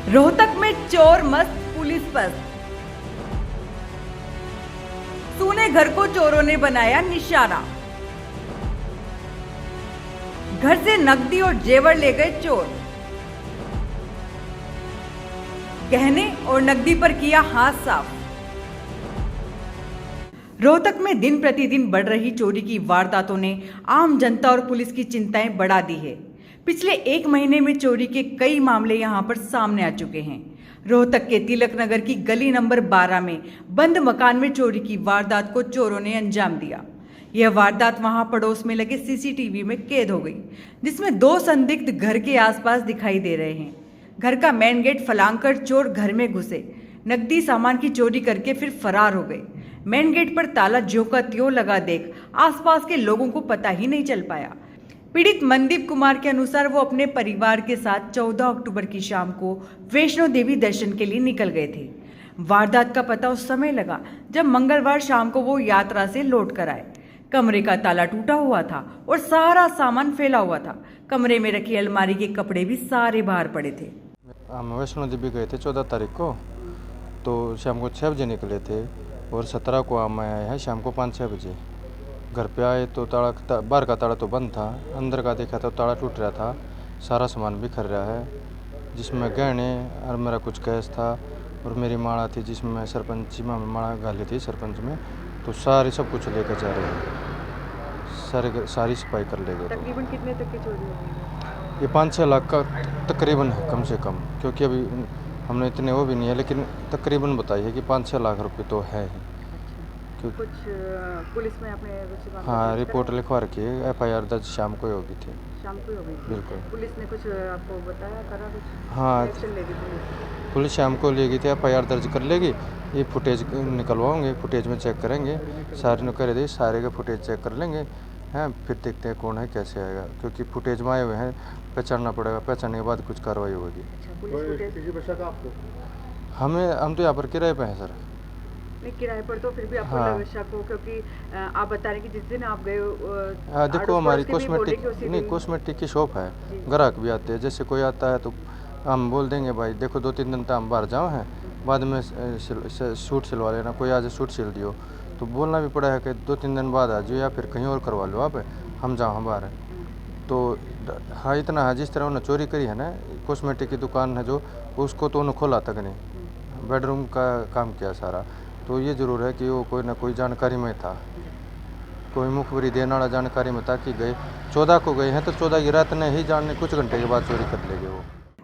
रोहतक में चोर मस्त पुलिस पस्त। सूने घर को चोरों ने बनाया निशाना। घर से नकदी और जेवर ले गए चोर। गहने और नकदी पर किया हाथ साफ। रोहतक में दिन प्रतिदिन बढ़ रही चोरी की वारदातों ने आम जनता और पुलिस की चिंताएं बढ़ा दी है। पिछले एक महीने में चोरी के कई मामले यहां पर सामने आ चुके हैं। रोहतक के तिलक नगर की गली नंबर 12 में बंद मकान में चोरी की वारदात को चोरों ने अंजाम दिया। यह वारदात वहां पड़ोस में लगे सीसीटीवी में कैद हो गई, जिसमें 2 संदिग्ध घर के आसपास दिखाई दे रहे हैं। घर का मेन गेट फलांग कर चोर घर में घुसे, नकदी सामान की चोरी करके फिर फरार हो गए। मेन गेट पर ताला ज्यों का त्यों लगा देख आसपास के लोगों को पता ही नहीं चल पाया। पीड़ित मनदीप कुमार के अनुसार वो अपने परिवार के साथ 14 अक्टूबर की शाम को वैष्णो देवी दर्शन के लिए निकल गए थे। वारदात का पता उस समय लगा जब मंगलवार शाम को वो यात्रा से लौट कर आए। कमरे का ताला टूटा हुआ था और सारा सामान फैला हुआ था। कमरे में रखी अलमारी के कपड़े भी सारे बाहर पड़े थे। हम वैष्णो देवी गए थे 14 तारीख को, तो शाम को 6 बजे निकले थे और 17 को हम आए हैं शाम को 5-6 बजे। घर पे आए तो बाहर का ताला तो बंद था, अंदर का देखा तो ताला टूट रहा था, सारा सामान बिखर रहा है, जिसमें गहने और मेरा कुछ कैश था और मेरी माला थी जिसमें सरपंची में माला गाली थी सरपंच में, तो सारे सब कुछ लेकर जा रहे हैं, सारी सफाई कर ले गए। तकरीबन कितने तक की चोरी हुई? ये 5-6 लाख का तकरीबन है, कम से कम, क्योंकि अभी हमने इतने वो भी नहीं है, लेकिन तकरीबन बताइए कि 5-6 लाख रुपए तो है ही। कुछ पुलिस में आपने हाँ, रिपोर्ट लिखवा रखी है, FIR दर्ज शाम को ही होगी थी। शाम को हो गई? बिल्कुल। पुलिस ने कुछ आपको बताया, करा कुछ? हाँ, एक्शन लेगी पुलिस शाम को लेगी थी, FIR दर्ज कर लेगी। ये फुटेज निकलवाओगे, फुटेज में चेक करेंगे, सारे ने कर दी, सारे के फुटेज चेक कर लेंगे हैं, फिर देखते हैं कौन है कैसे आएगा, क्योंकि फुटेज में आए हुए हैं, पहचानना पड़ेगा, पहचानने के बाद कुछ कार्रवाई होगी। हम तो यहाँ पर किराए पे हैं सर। नहीं, किराए पर तो फिर भी आपको हाँ। शक हो, क्योंकि आप बता रहे हैं कि जिस दिन आप गए देखो, हमारी कॉस्मेटिक की शॉप है, ग्राहक भी आते हैं, जैसे कोई आता है तो हम बोल देंगे भाई देखो 2-3 दिन तक हम बाहर जाओ हैं, बाद में सूट सिलवा लेना, कोई आज सूट सिल दियो, तो बोलना भी पड़ा है कि 2-3 दिन बाद आ जाओ या फिर कहीं और करवा लो आप, हम जाओ हम बाहर। तो हाँ, इतना है, जिस तरह उन्होंने चोरी करी है ना, कॉस्मेटिक की दुकान है जो, उसको तो उन्होंने खोला तक नहीं, बेडरूम का काम किया सारा। तो ये ज़रूर है कि वो कोई ना कोई जानकारी में था, कोई मुखबरी देने वाला जानकारी में था कि गए 14 को गए हैं, तो 14 की रात ने ही जानने कुछ घंटे के बाद चोरी कर लेंगे वो।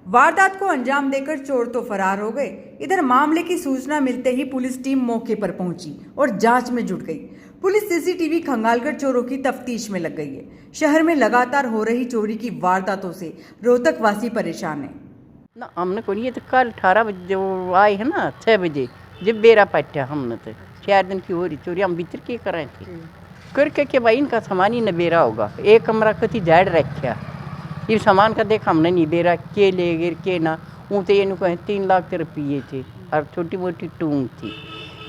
वारदात को अंजाम देकर चोर तो फरार हो गए। इधर मामले की सूचना मिलते ही पुलिस टीम मौके पर पहुंची और जांच में जुट गई। पुलिस सीसीटीवी खंगालकर चोरों की तफ्तीश में लग गई है। शहर में लगातार हो रही चोरी की वारदातों से रोहतक वासी परेशान है। ना हमने को ये तो कल 18 बजे वो आए है ना, 6 बजे जब बेरा पट्टा हमने तो 4 दिन की हो रही चोरी, हम भीतर के कर रहे थे करके के भाई इनका सामान ही न बेरा होगा। एक कमरा कति झाड़ रखा, ये सामान का देखा हमने नहीं बेरा के ले गिर के ना, वो तो ये कहें 3 लाख रुपये थे और छोटी मोटी टूंग थी।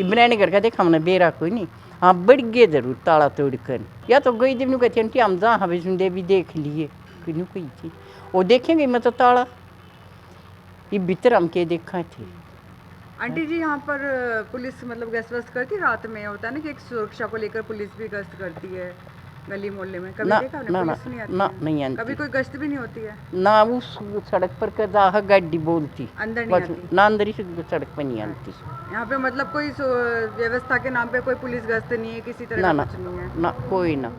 ये बनाने घर का देखा हमने बेरा कोई नहीं। हाँ, बढ़ गए जरूर ताला तोड़ कर, या तो गई जब कहते हैं हम जहाँ वैष्णो देवी देख लिए कोई थी, वो देखेंगे मैं तो ताला ये भीतर हम के देखा थे। आंटी जी, यहाँ पर पुलिस मतलब गश्त करती रात में? होता है ना कि एक सुरक्षा को लेकर पुलिस भी गश्त करती है गली मोहल्ले में, कभी देखा आपने? पुलिस नहीं आती? नहीं आती। कभी कोई गश्त भी नहीं होती है ना, उस सड़क पर का जहाँ गाड़ी बोलती अंदर नहीं आती? ना, अंदर ही से सड़क पर नहीं आती। यहाँ पे मतलब कोई व्यवस्था के नाम पे कोई पुलिस गश्त नहीं है, किसी तरह का कुछ नहीं है? ना, कोई ना।